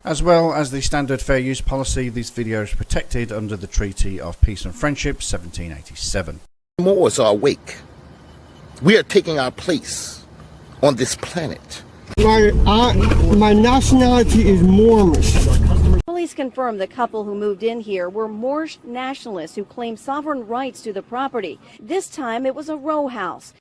As well as the standard fair use policy, this video is protected under the Treaty of Peace and Friendship 1787. Moors are awake. We are taking our place on this planet. My nationality is Moorish. Police confirm the couple who moved in here were Moorish nationalists who claimed sovereign rights to the property. This time it was a row house.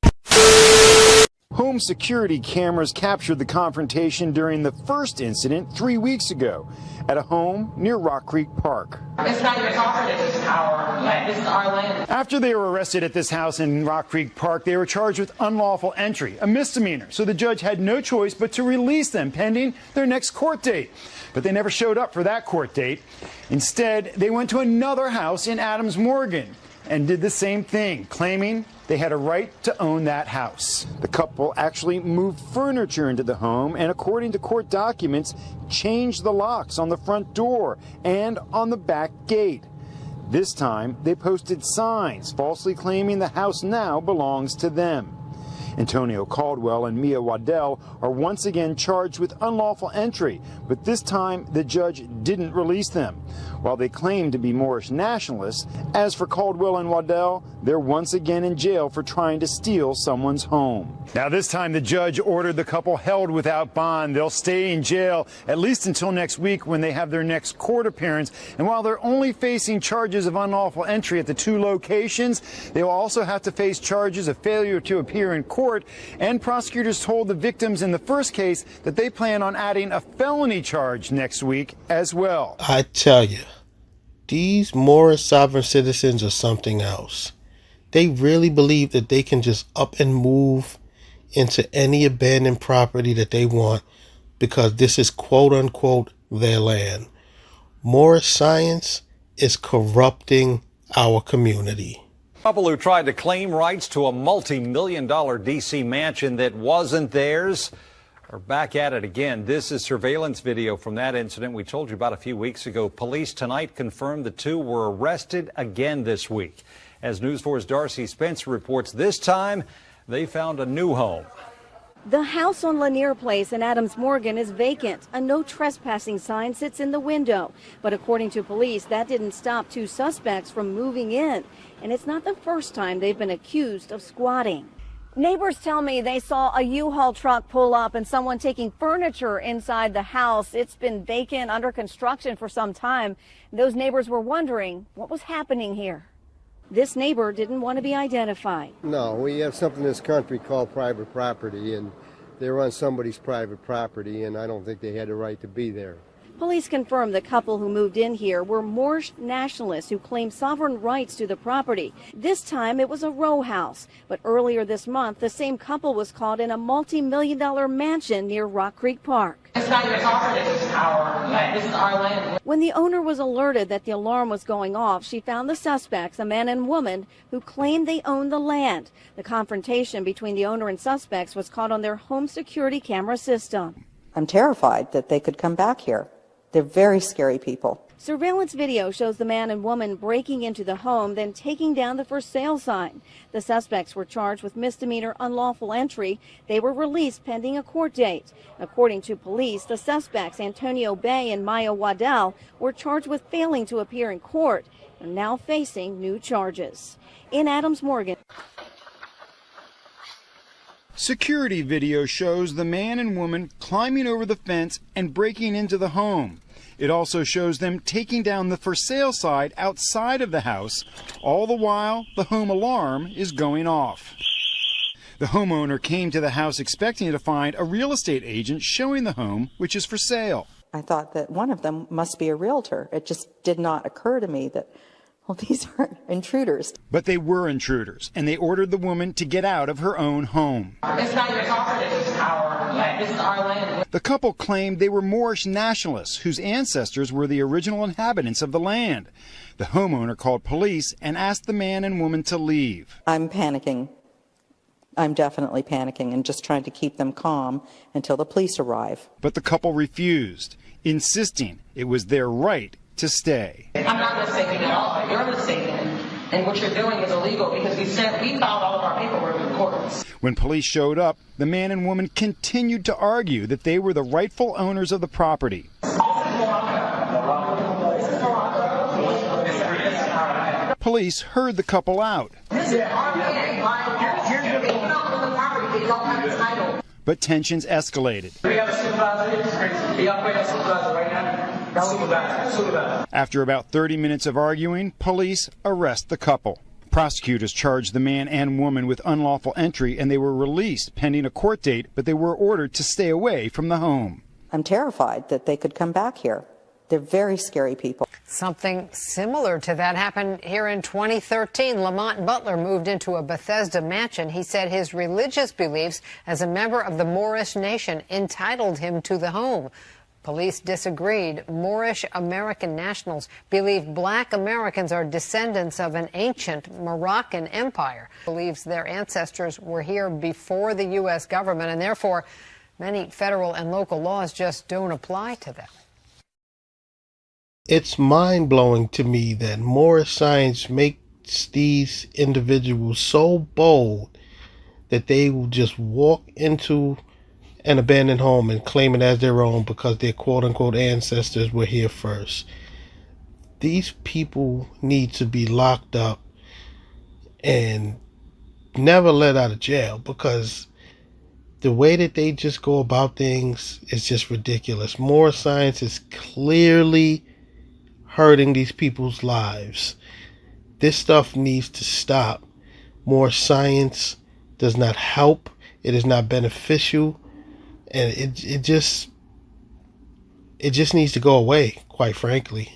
Home security cameras captured the confrontation during the first incident 3 weeks ago at a home near Rock Creek Park. It's not your property, this is our land. This is our land. After they were arrested at this house in Rock Creek Park, they were charged with unlawful entry, a misdemeanor. So the judge had no choice but to release them pending their next court date. But they never showed up for that court date. Instead, they went to another house in Adams Morgan and did the same thing, claiming they had a right to own that house. The couple actually moved furniture into the home and, according to court documents, changed the locks on the front door and on the back gate. This time, they posted signs falsely claiming the house now belongs to them. Antonio Caldwell and Mia Waddell are once again charged with unlawful entry, but this time the judge didn't release them. While they claim to be Moorish nationalists, as for Caldwell and Waddell, they're once again in jail for trying to steal someone's home. Now this time the judge ordered the couple held without bond. They'll stay in jail at least until next week when they have their next court appearance. And while they're only facing charges of unlawful entry at the two locations, they will also have to face charges of failure to appear in court. And prosecutors told the victims in the first case that they plan on adding a felony charge next week as well. I tell you, these Moorish sovereign citizens are something else. They really believe that they can just up and move into any abandoned property that they want because this is quote unquote their land. Moorish science is corrupting our community. Couple who tried to claim rights to a multi-million-dollar D.C. mansion that wasn't theirs are back at it again. This is surveillance video from that incident we told you about a few weeks ago. Police tonight confirmed the two were arrested again this week. As News 4's Darcy Spencer reports, this time they found a new home. The house on Lanier Place in Adams Morgan is vacant. A no trespassing sign sits in the window. But according to police, that didn't stop two suspects from moving in. And it's not the first time they've been accused of squatting. Neighbors tell me they saw a U-Haul truck pull up and someone taking furniture inside the house. It's been vacant, under construction for some time. Those neighbors were wondering what was happening here. This neighbor didn't want to be identified. No, we have something in this country called private property, and they're on somebody's private property, and I don't think they had the right to be there. Police confirm the couple who moved in here were Moorish nationalists who claimed sovereign rights to the property. This time it was a row house. But earlier this month, the same couple was caught in a multi-million-dollar mansion near Rock Creek Park. It's not your property, this is our land. This is our land. When the owner was alerted that the alarm was going off, she found the suspects, a man and woman, who claimed they owned the land. The confrontation between the owner and suspects was caught on their home security camera system. I'm terrified that they could come back here. They're very scary people. Surveillance video shows the man and woman breaking into the home, then taking down the for sale sign. The suspects were charged with misdemeanor unlawful entry. They were released pending a court date. According to police, the suspects, Antonio Bay and Maya Waddell, were charged with failing to appear in court and now facing new charges. In Adams Morgan. Security video shows the man and woman climbing over the fence and breaking into the home. It also shows them taking down the for sale sign outside of the house. All the while, the home alarm is going off. The homeowner came to the house expecting to find a real estate agent showing the home, which is for sale. I thought that one of them must be a realtor. It just did not occur to me that, well, these are intruders. But they were intruders, and they ordered the woman to get out of her own home. It's not your property, this is our land. This is our land. The couple claimed they were Moorish nationalists whose ancestors were the original inhabitants of the land. The homeowner called police and asked the man and woman to leave. I'm panicking. I'm definitely panicking and just trying to keep them calm until the police arrive. But the couple refused, insisting it was their right to stay. I'm not mistaken at all. You're mistaken. And what you're doing is illegal because we filed all of our paperwork in courts. When police showed up, the man and woman continued to argue that they were the rightful owners of the property. All Police heard the couple out. But tensions escalated. After about 30 minutes of arguing, police arrest the couple. Prosecutors charged the man and woman with unlawful entry, and they were released pending a court date, but they were ordered to stay away from the home. I'm terrified that they could come back here. They're very scary people. Something similar to that happened here in 2013. Lamont Butler moved into a Bethesda mansion. He said his religious beliefs as a member of the Moorish nation entitled him to the home. Police disagreed. Moorish American nationals believe black Americans are descendants of an ancient Moroccan empire. Believes their ancestors were here before the U.S. government, and therefore many federal and local laws just don't apply to them. It's mind-blowing to me that Moorish science makes these individuals so bold that they will just walk into an abandoned home and claim it as their own because their quote-unquote ancestors were here first. These people need to be locked up and never let out of jail, because the way that they just go about things is just ridiculous. Moorish science is clearly hurting these people's lives. This stuff needs to stop. Moorish science does not help. It is not beneficial, and it just needs to go away, quite frankly.